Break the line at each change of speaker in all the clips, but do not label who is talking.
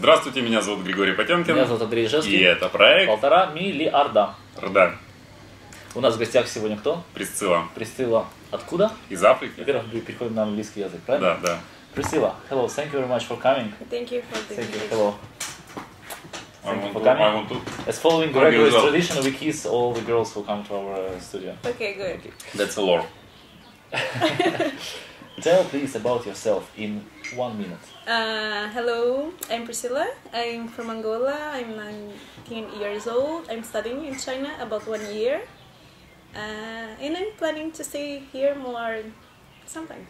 Здравствуйте, меня зовут Григорий Потемкин.
Меня зовут Андрей Ижевский.
И это проект
1,5 миллиарда.
Да.
У нас в гостях сегодня кто?
Присцила.
Присцила. Откуда?
Из Африки.
Во-первых, переходим на английский язык, правильно?
Да, да.
Присцила, hello, thank you very much for coming.
Thank you for the
Thank you,
invitation.
hello.
I
Thank you
want
for
to-
coming.
I want to-
As following
Thank you
Gregory's
as well.
tradition, we kiss all the girls who come to our studio.
Okay, good.
Okay.
That's a lore.
Tell please about yourself in 1 minute.
Hello, I'm Prисcilla. I'm from Angola. I'm 19 years old. I'm studying in China about 1 year. And I'm planning to stay here more sometime.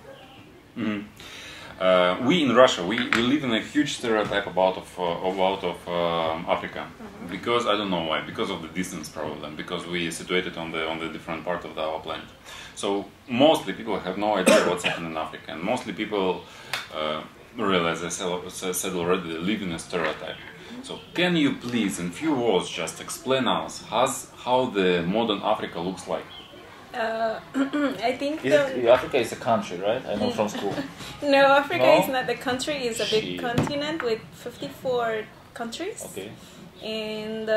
We in Russia, we live in a huge stereotype about Africa, because I don't know why, because of the distance probably, and because we are situated on the different part of our planet. So mostly people have no idea what's happening in Africa, and mostly people really, as I said already, they live in a stereotype. So can you please, in few words, just explain us how the modern Africa looks like?
I think
Africa is a country, right? I know from school.
no, Africa
No?
is not a country. It's a big continent with 54 countries.
Okay.
And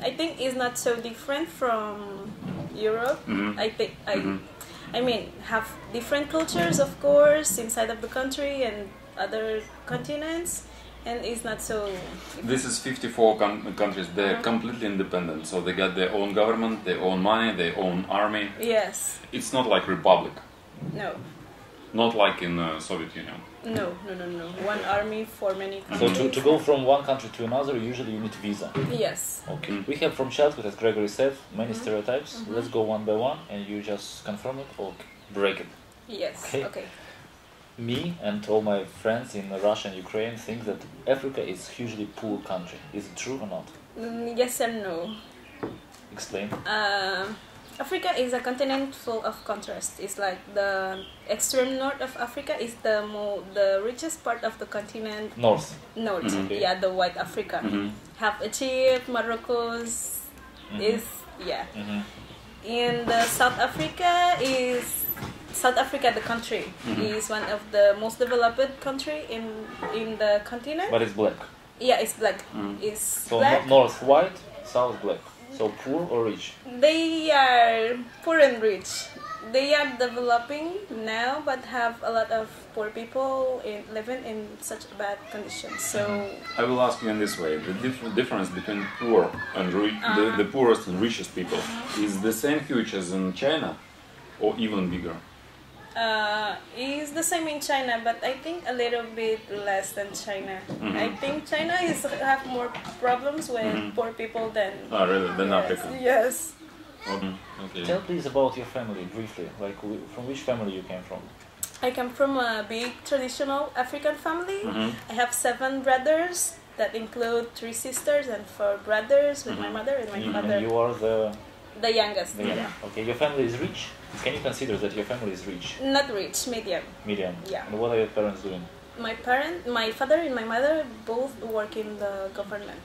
I think it's not so different from Europe. I mean, have different cultures, of course, inside of the country and other continents, and it's not so.
This is 54 countries. They're completely independent, so they got their own government, their own money, their own army.
Yes.
It's not like republic,
No.
not like in Soviet Union.
No. One army for many
So
countries.
to go from one country to another, usually you need visa.
Yes.
Okay. We have from childhood, as Gregory said, many stereotypes. Let's go one by one, and you just confirm it or break it.
Yes.
Okay.
Okay.
Me and all my friends in Russia and Ukraine think that Africa is hugely poor country. Is it true or not?
Yes and no.
Explain.
Africa is a continent full of contrast. It's like the extreme north of Africa is the richest part of the continent.
North.
North,
Okay.
yeah, the white Africa. Have achieved Morocco's is in the South Africa, the country is one of the most developed country in the continent.
But it's black.
Yeah, it's black. It's
So
black.
north white, south black. So poor or rich?
They are poor and rich. They are developing now, but have a lot of poor people living in such bad conditions. So
I will ask you in this way: the difference between poor and the poorest and richest people is the same huge as in China, or even bigger.
is the same in China, but I think a little bit less than China. I think China have more problems with poor people than
Really, than
yes,
Africa.
Yes.
Okay.
Tell please about your family briefly. Like from which family you came from?
I come from a big traditional African family. I have 7 brothers that include 3 sisters and 4 brothers with my mother and my father.
And you are
The youngest.
the
Yeah.
Okay, your family is rich. Can you consider that your family is rich?
Not rich, medium.
Medium.
Yeah.
And what are your parents doing?
My father and my mother both work in the government.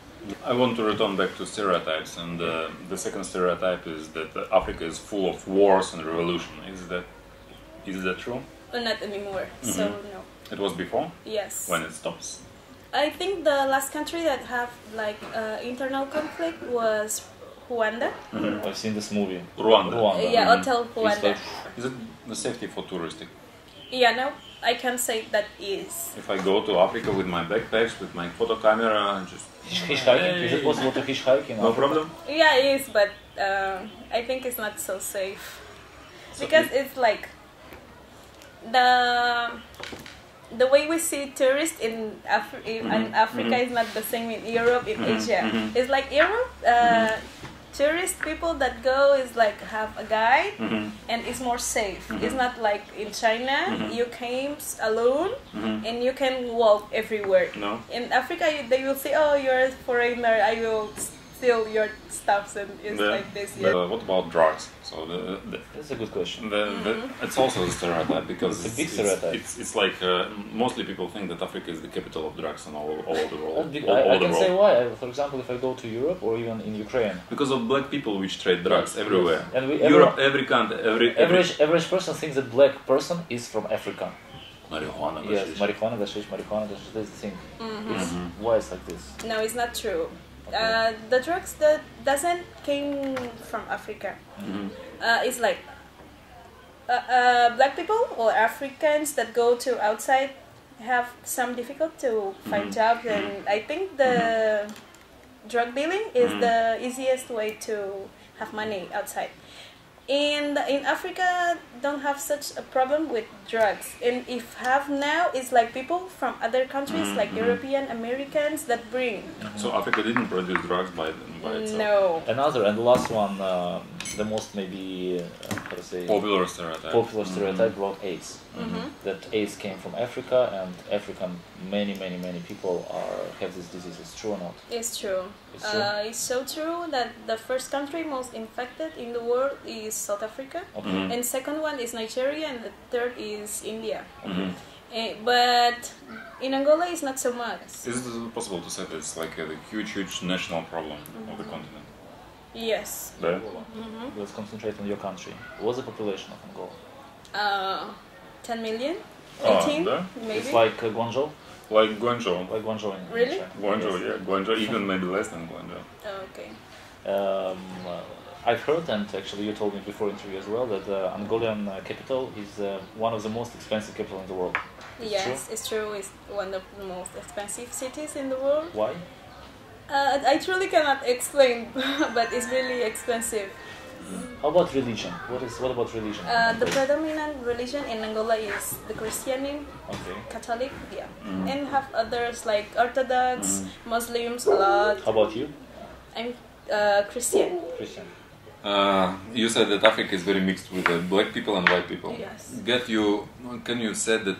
I want to return back to stereotypes, and the second stereotype is that Africa is full of wars and revolution. Is that true?
Not anymore. So no.
It was before.
Yes.
When it stops.
I think the last country that have like internal conflict was Rwanda.
I've seen this movie.
Rwanda.
Yeah, Hotel
It's
Rwanda.
like,
Is it the safety for touristic?
Yeah, no, I can say that is.
If I go to Africa with my backpacks, with my photo camera, and just
hitchhiking? Is it possible to hitchhike in
no
Africa?
problem.
Yeah, it is, but I think it's not so safe because it's like the way we see tourists in Africa is not the same in Europe, in Asia. It's like Europe, tourist people that go is like have a guide and it's more safe. It's not like in China, you came alone and you can walk everywhere.
No.
In Africa, they will say, oh, you're a foreigner, I will steal your stuff, and it's like this. Yeah.
What about drugs? So
That's a good question.
it's also a stereotype because
It's a big stereotype.
It's like mostly people think that Africa is the capital of drugs in all over the world.
I can say why. For example, if I go to Europe or even in Ukraine,
Because of black people which trade drugs everywhere.
And
Europe, every country,
average person thinks that black person is from Africa.
Marijuana,
Yes,
gashish.
marijuana, gashish, that's the thing. Why it's like this?
No, it's not true.
Okay.
The drugs that doesn't came from Africa. It's like black people or Africans that go to outside have some difficult to find jobs, and I think the drug dealing is the easiest way to have money outside. And in Africa, don't have such a problem with drugs. And if have now, it's like people from other countries, like European Americans, that bring.
So Africa didn't produce drugs by itself?
No.
Another and the last one, the most maybe how to say
Popular stereotype.
popular stereotype about AIDS. That AIDS came from Africa, and African many people have this disease. It's true or not?
It's true.
It's true?
It's so true that the first country most infected in the world is South Africa, and second one is Nigeria, and the third is India. But in Angola, it's not so much.
Is it possible to say that it's like a huge national problem of the continent?
Yes.
Да?
Let's concentrate on your country. What's the population of Angola?
10 million?
Ah,
18?
да?
Maybe?
It's like Guangzhou?
Like Guangzhou.
Like Guangzhou in
Really?
China.
Guangzhou, yeah. Guangzou, even maybe less than Guangzhou.
Oh, okay.
I've heard, and actually you told me before interview as well, that the Angolan capital is one of the most expensive capital in the world.
Yes, it's true. It's one of the most expensive cities in the world.
Why?
I truly cannot explain, but it's really expensive.
How about religion? What about religion?
The predominant religion in Angola is the Christianity,
Okay.
Catholic, yeah, and have others like Orthodox, Muslims a lot.
How about you?
I'm Christian.
Christian.
You said that Africa is very mixed with black people and white people.
Yes.
Can you say that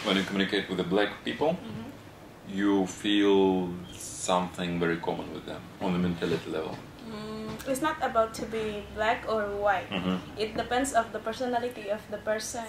when you communicate with the black people, you feel something very common with them on the mentality level?
It's not about to be black or white. It depends of the personality of the person.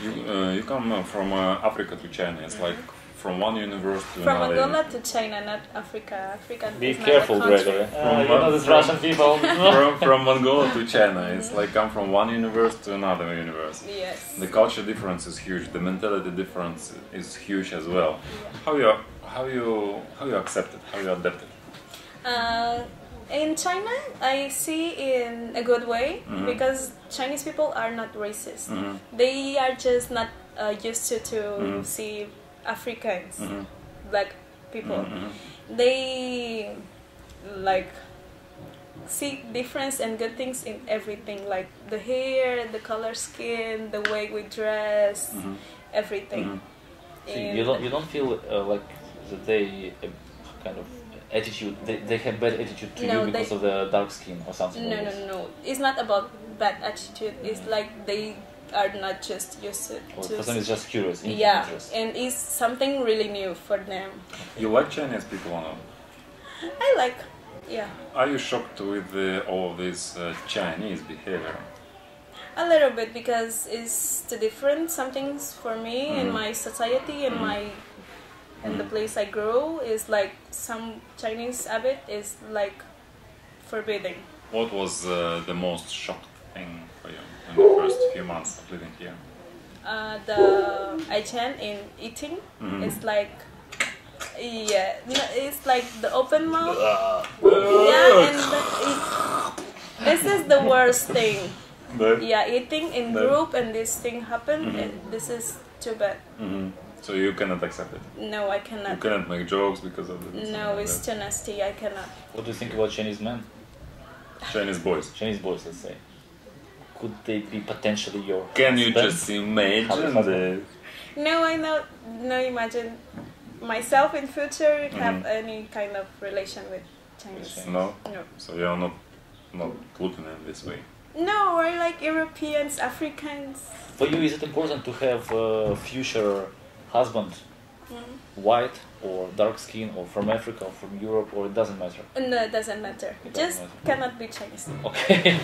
You come from Africa to China. It's like from one universe to
From
another.
Angola to China, not Africa. Africa
Be
is
careful,
not a country.
Gregory. You know these Russian people.
from Angola to China, it's like come from one universe to another universe.
Yes.
The culture difference is huge. The mentality difference is huge as well. How you accept it? How you adapt it?
In China, I see in a good way because Chinese people are not racist. They are just not used to see Africans, black people. They like see difference and good things in everything, like the hair, the color skin, the way we dress, everything.
So you don't feel like that they kind of attitude, they have bad attitude to you because of the dark skin or something like this?
No. It's not about bad attitude. It's like they are not just used to.
For them it's just curious.
Yeah,
interest.
and it's something really new for them.
You like Chinese people or not?
I like, yeah.
Are you shocked with all of this Chinese behavior?
A little bit because it's too different. Some things for me in my society and and the place I grew is like some Chinese habit is like forbidding.
What was the most shocked thing for you in the first few months of living here?
The Aichen in eating is like, yeah, it's like the open mouth. Yeah, and this is the worst thing. Yeah, eating in group and this thing happened, and this is too bad.
So you cannot accept it?
No, I cannot.
You cannot make jokes because of it?
No, it's too nasty, I cannot.
What do you think about Chinese men?
Chinese boys.
Chinese boys, let's say. Could they be potentially your
Can you
husband?
just imagine this?
No, I no imagine myself in future have any kind of relation with Chinese.
No?
No.
So you are not looking in this way?
No, we're like Europeans, Africans.
For you, is it important to have a future husband, white or dark skin, or from Africa, or from Europe, or it doesn't matter?
No, it doesn't matter.
It
Just
doesn't matter.
cannot be Chinese.
Okay,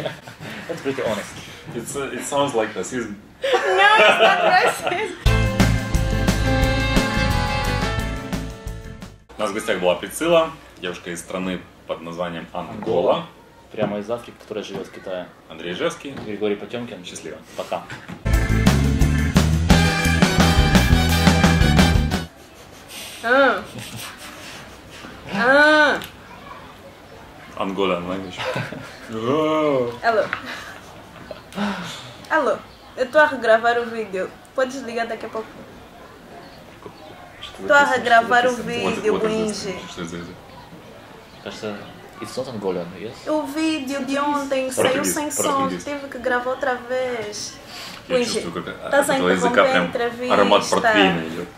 that's pretty honest.
It sounds like racism.
No, it's not racist.
У нас в гостях была Присцила, девушка из страны под названием Ангола.
Прямо из Африки, которая живет в Китае.
Андрей Ижевский.
Григорий Потемкин.
Счастливо.
Пока.
Angolan language.
Alô. Alô. Eu estou a regravar o vídeo. Podes ligar daqui a pouco. Estou a regravar o vídeo, Winge.
Кажется, it's not Angolan, yes?
O vídeo de ontem saiu sem som, tive que gravar outra vez. Winge, estás a interromper a entrevista.
Аромат портвейна идет.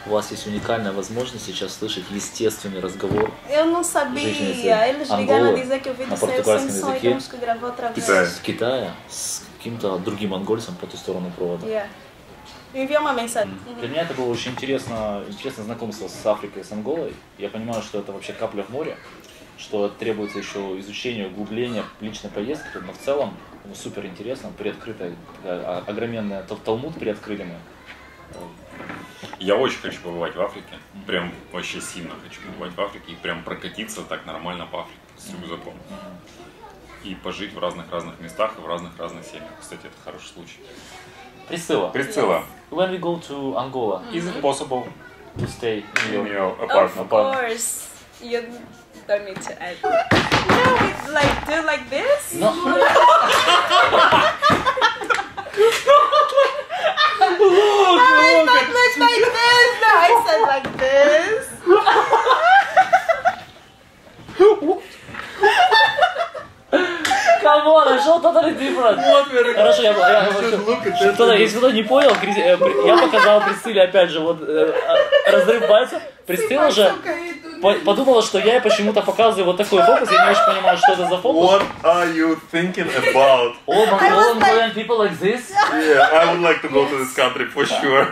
У вас есть уникальная возможность сейчас слышать естественный разговор.
Eu não sabia. Eles ligaram a dizer que o vídeo saiu sem som e temos que gravar outra vez.
С Китая с каким-то другим ангольцем по ту сторону провода.
Envia uma mensagem.
Для меня это было очень интересно знакомство с Африкой, с Анголой. Я понимаю, что это вообще капля в море, что требуется еще изучение, углубление личной поездки, но в целом супер интересно, приоткрытая, огроменная Талмуд приоткрыли мы.
Я очень хочу побывать в Африке, прям вообще сильно хочу побывать в Африке и прям прокатиться так нормально по Африке с рюкзаком. И пожить в разных местах и в разных семьях. Кстати, это хороший случай.
Присцила.
Yes.
When we go to Angola,
is it possible
to stay
in your apartment?
Of course. You don't need to add. No, we like do like this.
No.
It's not like this. No, I said like this.
Come on, I showed totally different. Хорошо, если кто не понял, я показал Присциле опять же вот разрыв пальца. Присцила же подумала, что я почему-то показываю вот такой фокус, я не очень понимаю, что это за фокус.
What are you thinking about?
All Mongolian people like this?
Yeah, I would like to go to this country for sure.